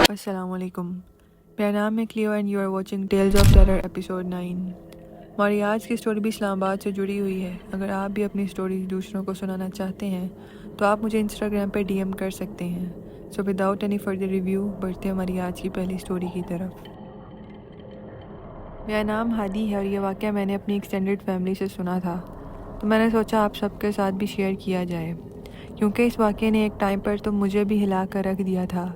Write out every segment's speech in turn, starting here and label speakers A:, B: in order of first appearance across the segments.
A: السلام علیکم، میرا نام ہے کلیو and you are watching tales of terror episode 9۔ ہماری آج کی سٹوری بھی اسلام آباد سے جڑی ہوئی ہے۔ اگر آپ بھی اپنی سٹوری دوسروں کو سنانا چاہتے ہیں تو آپ مجھے انسٹاگرام پہ DM کر سکتے ہیں۔ So without any further review بڑھتے ہیں ہماری آج کی پہلی سٹوری کی طرف۔ میرا نام ہادی ہے اور یہ واقعہ میں نے اپنی ایکسٹینڈڈ فیملی سے سنا تھا، تو میں نے سوچا آپ سب کے ساتھ بھی شیئر کیا جائے، کیونکہ اس واقعے نے ایک ٹائم پر تو مجھے بھی ہلا کر رکھ دیا تھا۔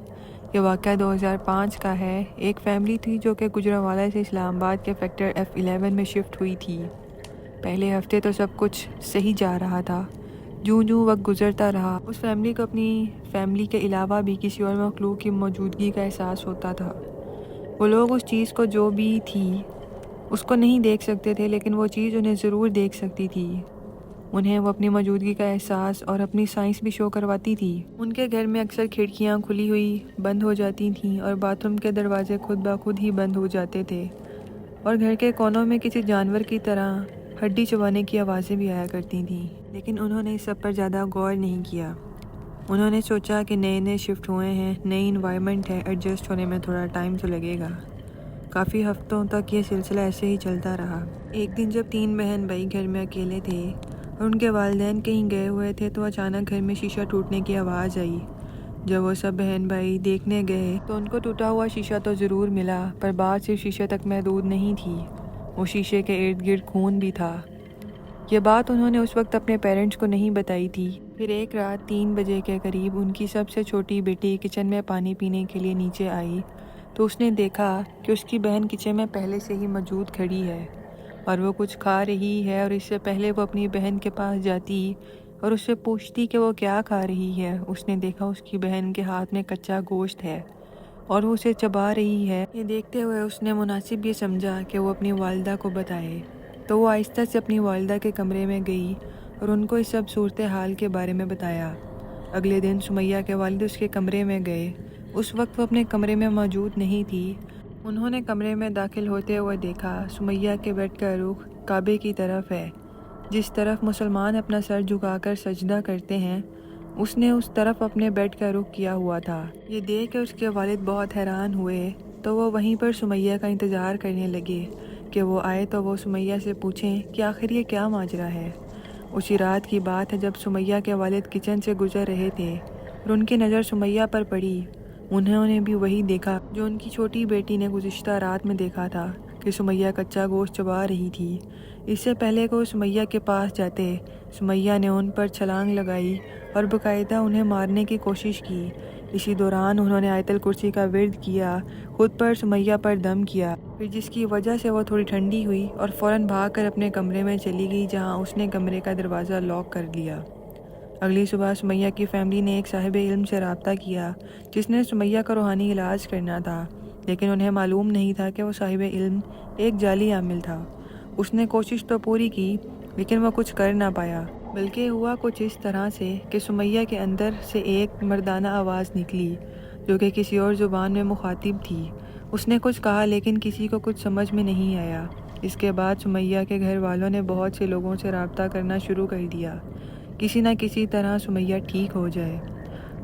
A: یہ واقعہ 2005 کا ہے۔ ایک فیملی تھی جو کہ گجرانوالہ سے اسلام آباد کے سیکٹر F11 میں شفٹ ہوئی تھی۔ پہلے ہفتے تو سب کچھ صحیح جا رہا تھا۔ جوں وقت گزرتا رہا، اس فیملی کو اپنی فیملی کے علاوہ بھی کسی اور مخلوق کی موجودگی کا احساس ہوتا تھا۔ وہ لوگ اس چیز کو جو بھی تھی اس کو نہیں دیکھ سکتے تھے، لیکن وہ چیز انہیں ضرور دیکھ سکتی تھی۔ انہیں وہ اپنی موجودگی کا احساس اور اپنی سائنس بھی شو کرواتی تھی۔ ان کے گھر میں اکثر کھڑکیاں کھلی ہوئی بند ہو جاتی تھیں اور باتھ روم کے دروازے خود بخود ہی بند ہو جاتے تھے، اور گھر کے کونوں میں کسی جانور کی طرح ہڈی چبانے کی آوازیں بھی آیا کرتی تھیں۔ لیکن انہوں نے اس سب پر زیادہ غور نہیں کیا۔ انہوں نے سوچا کہ نئے شفٹ ہوئے ہیں، نئی انوائرمنٹ ہے، ایڈجسٹ ہونے میں تھوڑا ٹائم تو لگے گا۔ کافی ہفتوں تک یہ سلسلہ ایسے ہی چلتا رہا۔ ایک دن جب 3 بہن بھائی گھر میں اکیلے تھے اور ان کے والدین کہیں گئے ہوئے تھے تو اچانک گھر میں شیشہ ٹوٹنے کی آواز آئی۔ جب وہ سب بہن بھائی دیکھنے گئے تو ان کو ٹوٹا ہوا شیشہ تو ضرور ملا، پر بات صرف شیشے تک محدود نہیں تھی، وہ شیشے کے ارد گرد خون بھی تھا۔ یہ بات انہوں نے اس وقت اپنے پیرنٹس کو نہیں بتائی تھی۔ پھر ایک رات 3 بجے کے قریب ان کی سب سے چھوٹی بیٹی کچن میں پانی پینے کے لیے نیچے آئی تو اس نے دیکھا کہ اس کی بہن کچن میں پہلے سے ہی موجود کھڑی ہے اور وہ کچھ کھا رہی ہے، اور اس سے پہلے وہ اپنی بہن کے پاس جاتی اور اس سے پوچھتی کہ وہ کیا کھا رہی ہے، اس نے دیکھا اس کی بہن کے ہاتھ میں کچا گوشت ہے اور وہ اسے چبا رہی ہے۔ یہ دیکھتے ہوئے اس نے مناسب یہ سمجھا کہ وہ اپنی والدہ کو بتائے، تو وہ آہستہ سے اپنی والدہ کے کمرے میں گئی اور ان کو اس سب صورتحال کے بارے میں بتایا۔ اگلے دن سمیہ کے والد اس کے کمرے میں گئے۔ اس وقت وہ اپنے کمرے میں موجود نہیں تھی۔ انہوں نے کمرے میں داخل ہوتے ہوئے دیکھا سمیہ کے بیڈ کا رخ کعبے کی طرف ہے، جس طرف مسلمان اپنا سر جھکا کر سجدہ کرتے ہیں، اس نے اس طرف اپنے بیڈ کا رخ کیا ہوا تھا۔ یہ دیکھ کر اس کے والد بہت حیران ہوئے تو وہ وہیں پر سمیہ کا انتظار کرنے لگے کہ وہ آئے تو وہ سمیہ سے پوچھیں کہ آخر یہ کیا ماجرا ہے۔ اسی رات کی بات ہے جب سمیہ کے والد کچن سے گزر رہے تھے اور ان کی نظر سمیہ پر پڑی۔ انہوں نے بھی وہی دیکھا جو ان کی چھوٹی بیٹی نے گزشتہ رات میں دیکھا تھا کہ سمیہ کچا گوشت چبا رہی تھی۔ اس سے پہلے کہ وہ سمیہ کے پاس جاتے، سمیہ نے ان پر چھلانگ لگائی اور باقاعدہ انہیں مارنے کی کوشش کی۔ اسی دوران انہوں نے آیت الکرسی کا ورد کیا، خود پر سمیہ پر دم کیا، پھر جس کی وجہ سے وہ تھوڑی ٹھنڈی ہوئی اور فوراً بھاگ کر اپنے کمرے میں چلی گئی، جہاں اس نے کمرے کا دروازہ لاک کر لیا۔ اگلی صبح سمیہ کی فیملی نے ایک صاحب علم سے رابطہ کیا جس نے سمیہ کا روحانی علاج کرنا تھا، لیکن انہیں معلوم نہیں تھا کہ وہ صاحب علم ایک جعلی عامل تھا۔ اس نے کوشش تو پوری کی لیکن وہ کچھ کر نہ پایا، بلکہ ہوا کچھ اس طرح سے کہ سمیہ کے اندر سے ایک مردانہ آواز نکلی جو کہ کسی اور زبان میں مخاطب تھی۔ اس نے کچھ کہا لیکن کسی کو کچھ سمجھ میں نہیں آیا۔ اس کے بعد سمیہ کے گھر والوں نے بہت سے لوگوں سے رابطہ کرنا شروع کر دیا، کسی نہ کسی طرح سمیہ ٹھیک ہو جائے۔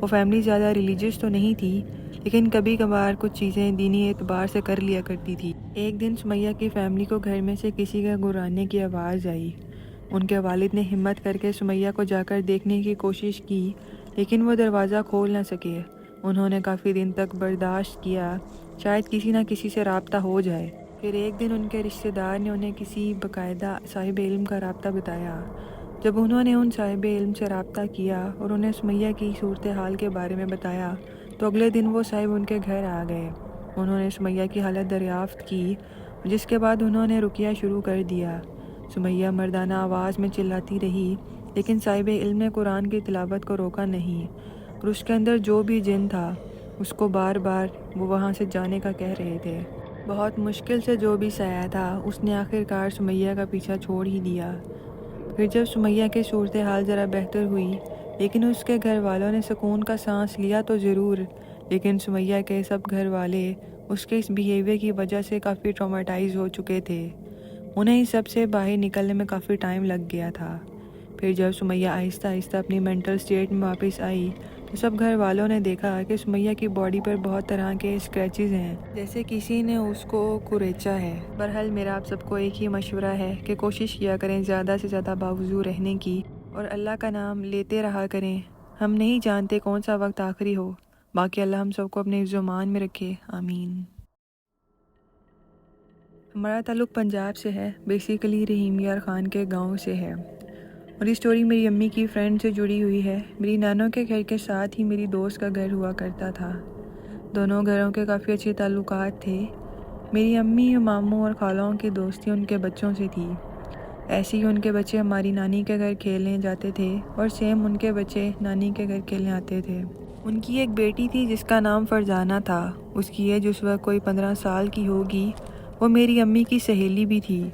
A: وہ فیملی زیادہ ریلیجیس تو نہیں تھی، لیکن کبھی کبھار کچھ چیزیں دینی اعتبار سے کر لیا کرتی تھی۔ ایک دن سمیہ کی فیملی کو گھر میں سے کسی کے گھرانے کی آواز آئی۔ ان کے والد نے ہمت کر کے سمیہ کو جا کر دیکھنے کی کوشش کی، لیکن وہ دروازہ کھول نہ سکے۔ انہوں نے کافی دن تک برداشت کیا، شاید کسی نہ کسی سے رابطہ ہو جائے۔ پھر ایک دن ان کے رشتہ دار نے انہیں کسی باقاعدہ صاحب علم کا رابطہ بتایا۔ جب انہوں نے ان صاحب علم سے رابطہ کیا اور انہیں سمیہ کی صورتحال کے بارے میں بتایا تو اگلے دن وہ صاحب ان کے گھر آ گئے۔ انہوں نے سمیہ کی حالت دریافت کی، جس کے بعد انہوں نے رقیہ شروع کر دیا۔ سمیہ مردانہ آواز میں چلاتی رہی، لیکن صاحب علم نے قرآن کی تلاوت کو روکا نہیں، اور اس کے اندر جو بھی جن تھا اس کو بار بار وہ وہاں سے جانے کا کہہ رہے تھے۔ بہت مشکل سے جو بھی سایہ تھا اس نے آخر کار سمیہ کا پیچھا چھوڑ ہی دیا۔ پھر جب سمیہ کی صورتحال ذرا بہتر ہوئی، لیکن اس کے گھر والوں نے سکون کا سانس لیا تو ضرور، لیکن سمیہ کے سب گھر والے اس کے اس بیہیویئر کی وجہ سے کافی ٹرامیٹائز ہو چکے تھے۔ انہیں اس سب سے باہر نکلنے میں کافی ٹائم لگ گیا تھا۔ پھر جب سمیہ آہستہ آہستہ اپنی مینٹل سٹیٹ میں واپس آئی تو سب گھر والوں نے دیکھا کہ سمیہ کی باڈی پر بہت طرح کے اسکریچز ہیں، جیسے کسی نے اس کو کریچا ہے۔ بہرحال میرا آپ سب کو ایک ہی مشورہ ہے کہ کوشش کیا کریں زیادہ سے زیادہ باوضو رہنے کی، اور اللہ کا نام لیتے رہا کریں۔ ہم نہیں جانتے کون سا وقت آخری ہو، باقی اللہ ہم سب کو اپنے حفظ و امان میں رکھے، آمین۔ ہمارا تعلق پنجاب سے ہے، بیسیکلی رحیم یار خان کے گاؤں سے ہے، اور یہ سٹوری میری امی کی فرینڈ سے جڑی ہوئی ہے۔ میری نانوں کے گھر کے ساتھ ہی میری دوست کا گھر ہوا کرتا تھا۔ دونوں گھروں کے کافی اچھے تعلقات تھے۔ میری امی ماموں اور خالوں کی دوستی ان کے بچوں سے تھی۔ ایسے ہی ان کے بچے ہماری نانی کے گھر کھیلنے جاتے تھے، اور سیم ان کے بچے نانی کے گھر کھیلنے آتے تھے۔ ان کی ایک بیٹی تھی جس کا نام فرزانہ تھا۔ اس کی ایج اس وقت کوئی 15 سال کی ہوگی۔ وہ میری امی کی سہیلی بھی تھی،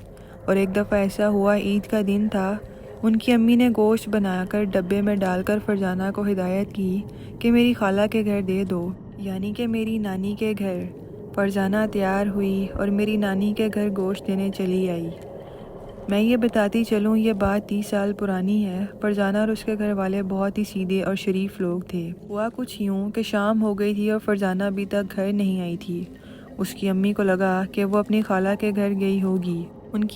A: اور ایک دفعہ ایسا ہوا، عید کا دن تھا، ان کی امی نے گوشت بنا کر ڈبے میں ڈال کر فرزانہ کو ہدایت کی کہ میری خالہ کے گھر دے دو، یعنی کہ میری نانی کے گھر۔ فرزانہ تیار ہوئی اور میری نانی کے گھر گوشت دینے چلی آئی۔ میں یہ بتاتی چلوں، یہ بات 30 سال پرانی ہے۔ فرزانہ اور اس کے گھر والے بہت ہی سیدھے اور شریف لوگ تھے۔ ہوا کچھ یوں کہ شام ہو گئی تھی اور فرزانہ ابھی تک گھر نہیں آئی تھی۔ اس کی امی کو لگا کہ وہ اپنی خالہ کے گھر گئی ہوگی۔ ان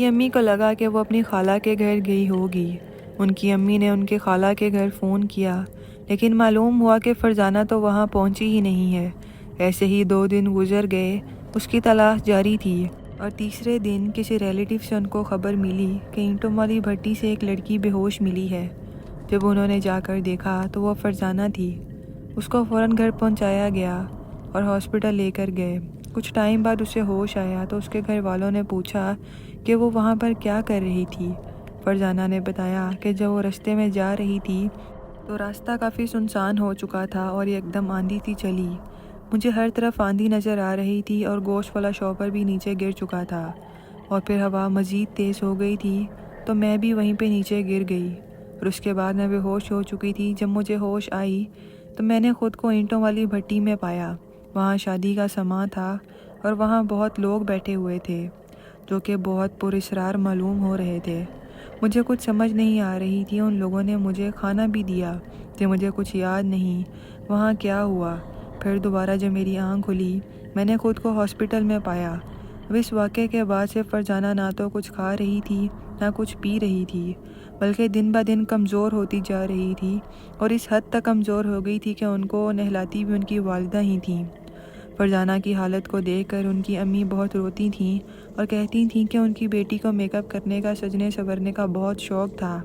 A: کی امی نے ان کے خالہ کے گھر فون کیا، لیکن معلوم ہوا کہ فرزانہ تو وہاں پہنچی ہی نہیں ہے۔ ایسے ہی 2 دن گزر گئے، اس کی تلاش جاری تھی، اور تیسرے دن کسی ریلیٹیو سے ان کو خبر ملی کہ اینٹوں والی بھٹی سے ایک لڑکی بے ہوش ملی ہے۔ جب انہوں نے جا کر دیکھا تو وہ فرزانہ تھی۔ اس کو فوراً گھر پہنچایا گیا اور ہاسپٹل لے کر گئے۔ کچھ ٹائم بعد اسے ہوش آیا تو اس کے گھر والوں نے پوچھا کہ وہ وہاں پر کیا کر رہی تھی۔ فرزانہ نے بتایا کہ جب وہ رستے میں جا رہی تھی تو راستہ کافی سنسان ہو چکا تھا اور ایک دم آندھی سی چلی۔ مجھے ہر طرف آندھی نظر آ رہی تھی اور گوشت والا شاپر بھی نیچے گر چکا تھا، اور پھر ہوا مزید تیز ہو گئی تھی تو میں بھی وہیں پہ نیچے گر گئی، اور اس کے بعد میں بے ہوش ہو چکی تھی۔ جب مجھے ہوش آئی تو میں نے خود کو اینٹوں والی بھٹی میں پایا۔ وہاں شادی کا سماں تھا اور وہاں بہت لوگ بیٹھے ہوئے تھے جو کہ بہت پراسرار معلوم ہو رہے تھے۔ مجھے کچھ سمجھ نہیں آ رہی تھی۔ ان لوگوں نے مجھے کھانا بھی دیا کہ مجھے کچھ یاد نہیں وہاں کیا ہوا۔ پھر دوبارہ جب میری آنکھ کھلی میں نے خود کو ہاسپٹل میں پایا۔ اب اس واقعے کے بعد سے فرزانہ نہ تو کچھ کھا رہی تھی نہ کچھ پی رہی تھی، بلکہ دن بہ دن کمزور ہوتی جا رہی تھی، اور اس حد تک کمزور ہو گئی تھی کہ ان کو نہلاتی بھی ان کی والدہ ہی تھیں۔ فرزانہ کی حالت کو دیکھ کر ان کی امی بہت روتی تھیں اور کہتی تھیں کہ ان کی بیٹی کو میک اپ کرنے کا، سجنے سنورنے کا بہت شوق تھا۔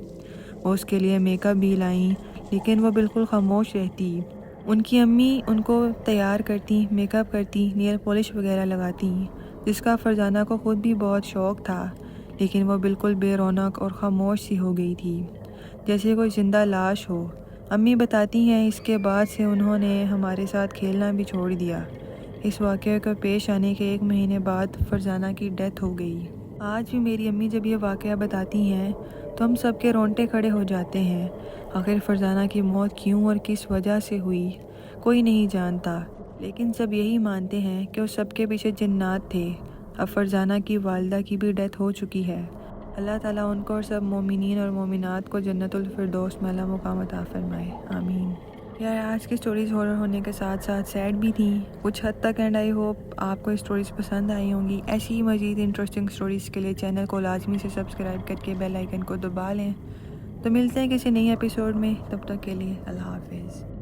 A: وہ اس کے لیے میک اپ بھی لائیں، لیکن وہ بالکل خاموش رہتی۔ ان کی امی ان کو تیار کرتی، میک اپ کرتی، نیل پالش وغیرہ لگاتی، جس کا فرزانہ کو خود بھی بہت شوق تھا، لیکن وہ بالکل بے رونق اور خاموش سی ہو گئی تھی، جیسے کوئی زندہ لاش ہو۔ امی بتاتی ہیں اس کے بعد سے انہوں نے ہمارے ساتھ کھیلنا بھی چھوڑ دیا۔ اس واقعے کو پیش آنے کے 1 مہینے بعد فرزانہ کی ڈیتھ ہو گئی۔ آج بھی میری امی جب یہ واقعہ بتاتی ہیں تو ہم سب کے رونگٹے کھڑے ہو جاتے ہیں۔ آخر فرزانہ کی موت کیوں اور کس وجہ سے ہوئی کوئی نہیں جانتا، لیکن سب یہی مانتے ہیں کہ اس سب کے پیچھے جنات تھے۔ اب فرزانہ کی والدہ کی بھی ڈیتھ ہو چکی ہے۔ اللہ تعالیٰ ان کو اور سب مومنین اور مومنات کو جنت الفردوس میں اعلیٰ مقام عطا فرمائے، آمین۔ یار آج کی سٹوریز ہارر ہونے کے ساتھ ساتھ سیڈ بھی تھیں کچھ حد تک، اینڈ آئی ہوپ آپ کو سٹوریز پسند آئی ہوں گی۔ ایسی ہی مزید انٹرسٹنگ سٹوریز کے لیے چینل کو لازمی سے سبسکرائب کر کے بیل آئیکن کو دبا لیں۔ تو ملتے ہیں کسی نئی ایپیسوڈ میں، تب تک کے لیے اللہ حافظ۔